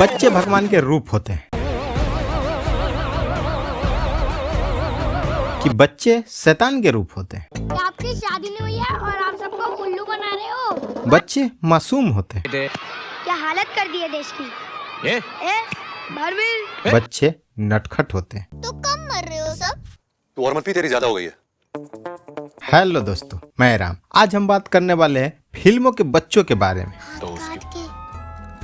बच्चे भगवान के रूप होते हैं कि बच्चे शैतान के रूप होते हैं? क्या आपकी शादी नहीं हुई है और आप सबको उल्लू बना रहे हो? बच्चे मासूम होते हैं। क्या हालत कर दी है देश की? भारवीर। बच्चे नटखट होते हैं। तो कम मर रहे हो सब? तू और मत पी, तेरी ज्यादा हो गई है। हेलो दोस्तों, मैं राम। आज हम बात करने वाले हैं फिल्मों के बच्चों के बारे में। काट के,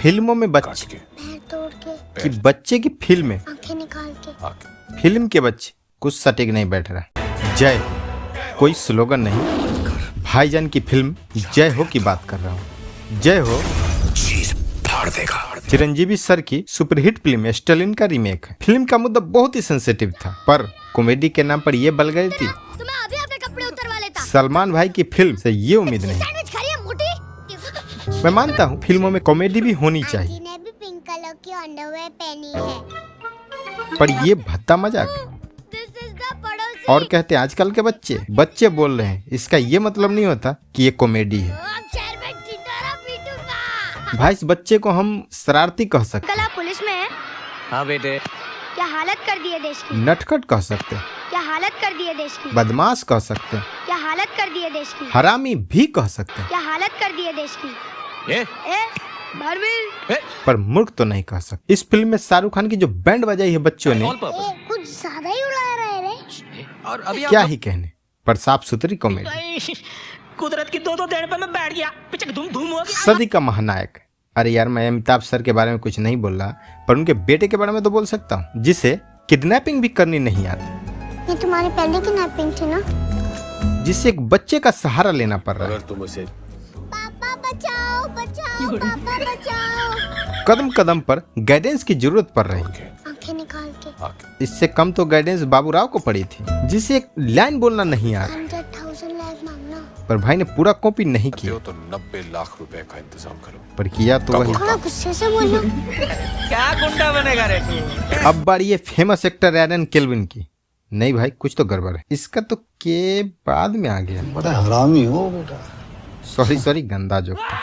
फिल्मों में बच्चे पैर तोड़ के, कि बच्चे की फिल्में, आंखें निकाल के। फिल्म के बच्चे कुछ सटीक नहीं बैठ रहा। जय हो, कोई स्लोगन नहीं। भाईजान की फिल्म जय हो की बात कर रहा हूँ। जय हो चिरंजीवी सर की सुपरहिट फिल्म स्टालिन का रीमेक है। फिल्म का मुद्दा बहुत ही सेंसिटिव था, पर कॉमेडी के नाम पर ये बल गई थी। तो मैं अभी अपने कपड़े उतरवा लेता। सलमान भाई की फिल्म से ये उम्मीद नहीं। सैंडविच खा रही है मोटी? मैं मानता हूँ फिल्मों में कॉमेडी भी होनी चाहिए, आंटी ने भी पिंक कलर की अंडरवेयर पहनी है। पर ये भद्दा मजाक है। This is the पड़ोसी। और कहते हैं आजकल के बच्चे बोल रहे हैं, इसका ये मतलब नहीं होता कि ये कॉमेडी है। अब शहर में ढिंढोरा पीटूंगा। भाई इस बच्चे को हम शरारती कह सकते कल आप पुलिस में है? हाँ बेटे। क्या हालत कर दी है देश की? हैं, नटखट कह सकते हैं, क्या हालत कर दी है देश की? बदमाश कह सकते हैं, क्या हालत कर दी है देश की? हरामी भी कह सकते हैं, क्या हालत कर दी है देश की? ये भारवीर। पर मूर्ख तो नहीं कह सकते। इस फिल्म में शाहरुख खान की जो बैंड बजाई है बच्चों ने, ऑल पर्पस। कुछ ज्यादा ही उड़ा रहे रे। और अभी क्या ही कहने, पर साफ सुथरी कॉमेडी। कुदरत की दो देड़ पे मैं बैठ गया, पिचक धूम धूम हो गया। सदी का महानायक। अरे यार, मैं अमिताभ सर के बारे में कुछ नहीं बोल रहा, पर उनके बेटे के बारे में तो बोल सकता हूँ, जिसे किडनैपिंग भी करनी नहीं आती, ये तुम्हारी पहले किडनैपिंग थी ना? जिससे एक बच्चे का सहारा लेना पड़ रहा है। तुम उसे पापा बचाओ बचाओ, पापा बचाओ। कदम कदम पर गाइडेंस की जरूरत पड़ रही है। आंखें निकाल के। इससे कम तो गाइडेंस बाबूराव को पड़ी थी, जिसे एक लाइन बोलना नहीं आ रहा, 100,000 लाख मांगना। पर भाई ने पूरा कॉपी नहीं किया, तो 90 लाख रुपए का इंतजाम करो। पर किया तो वही। थोड़ा गुस्से से बोलो। क्या गुंडा बनेगा रे तू? अब बारी ये फेमस एक्टर एरन केल्विन की। नहीं भाई, कुछ तो गड़बड़ है। इसका तो के बाद में आ गया। बड़ा हरामी हो बेटा। सॉरी गंदा जोक था।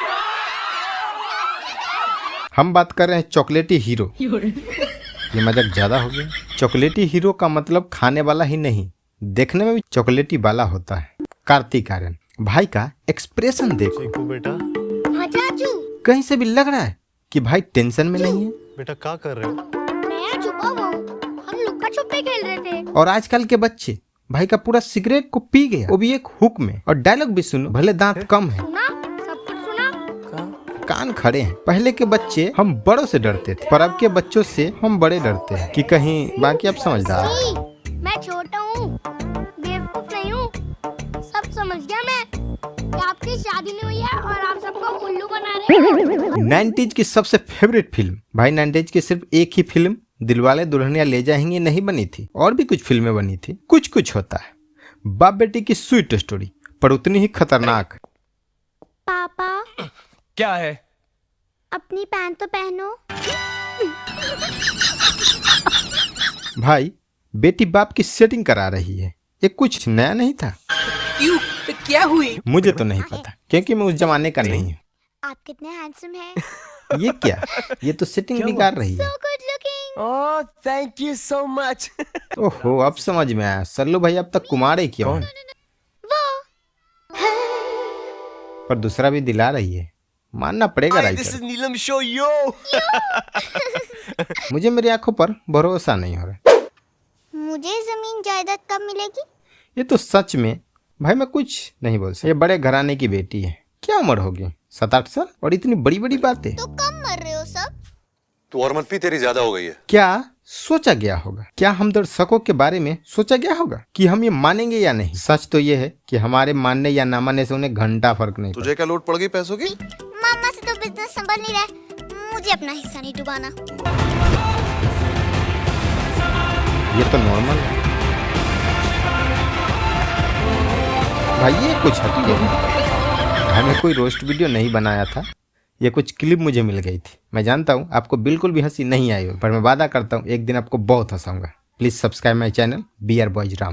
हम बात कर रहे हैं चॉकलेटी हीरो। ये मजाक ज्यादा हो गया। चॉकलेटी हीरो का मतलब खाने वाला ही नहीं, देखने में भी चॉकलेटी वाला होता है। कार्तिक आर्यन भाई का एक्सप्रेशन देखो बेटा हाँ चाचू। कहीं से भी लग रहा है कि भाई टेंशन में नहीं है। बेटा क्या कर रहे हो? मैं छुपा हुआ हूँ, हम लुक्का छुपी खेल रहे थे। और आजकल के बच्चे भाई का पूरा सिगरेट को पी गया, वो भी एक हुक में। और डायलॉग भी सुनो, भले दांत कम है, सुना? सब कुछ सुना? कान खड़े हैं। पहले के बच्चे हम बड़ों से डरते थे, पर अब के बच्चों से हम बड़े डरते हैं कि कहीं बाकी अब समझदार। मैं छोटा हूँ, बेवकूफ नहीं हूँ, सब समझ गया मैं। क्या आपकी शादी नहीं हुई है और आप सबको उल्लू बना रहे हो? 90s की सबसे फेवरेट फिल्म भाई, 90s की सिर्फ एक ही फिल्म दिलवाले दुल्हनिया ले जाएंगे नहीं बनी थी, और भी कुछ फिल्में बनी थी। कुछ होता है। बाप बेटी की स्वीट स्टोरी, पर उतनी ही खतरनाक। पापा क्या है? अपनी पैंट तो पहनो। भाई बेटी बाप की सेटिंग करा रही है, ये कुछ नया नहीं था। क्यों? क्या हुई? मुझे तो नहीं पता, क्योंकि मैं उस जमाने का नहीं हूँ। आप कितने हैंडसम हैं। ये क्या, ये तो सेटिंग बिगाड़ रही है। So good looking। Oh thank you so much. ओहो, अब समझ में आया। सल्लू भाई अब तक कुमारे क्यों हैं? वो पर दूसरा भी दिला रही है, मानना पड़ेगा दिस राइटर। इज नीलम शो यो। मुझे मेरी आंखों पर भरोसा नहीं हो रहा। मुझे जमीन जायदाद कब मिलेगी? ये तो सच में भाई मैं कुछ नहीं बोल सकता। ये बड़े घराने की बेटी है, क्या उम्र होगी, 7-8 साल, और इतनी बड़ी बड़ी बातें। तो कब मर रहे हो सब? तू और मत पी, तेरी ज्यादा हो गई है। क्या सोचा गया होगा, क्या हम दर्शकों के बारे में सोचा गया होगा कि हम ये मानेंगे या नहीं? सच तो ये है कि हमारे मानने या ना मानने से उन्हें घंटा फर्क नहीं पड़ता। तुझे क्या लोड पड़ गई पैसों की? मामा से तो बिजनेस संभल नहीं रहा, मुझे अपना हिस्सा नहीं डुबाना। ये तो नॉर्मल है भाई, ये कुछ हटके है। भाई मैं कोई रोस्ट वीडियो नहीं बनाया था, ये कुछ क्लिप मुझे मिल गई थी। मैं जानता हूँ आपको बिल्कुल भी हंसी नहीं आई होगी, पर मैं वादा करता हूँ एक दिन आपको बहुत हंसाऊंगा। Please subscribe my channel BR Boys Ram.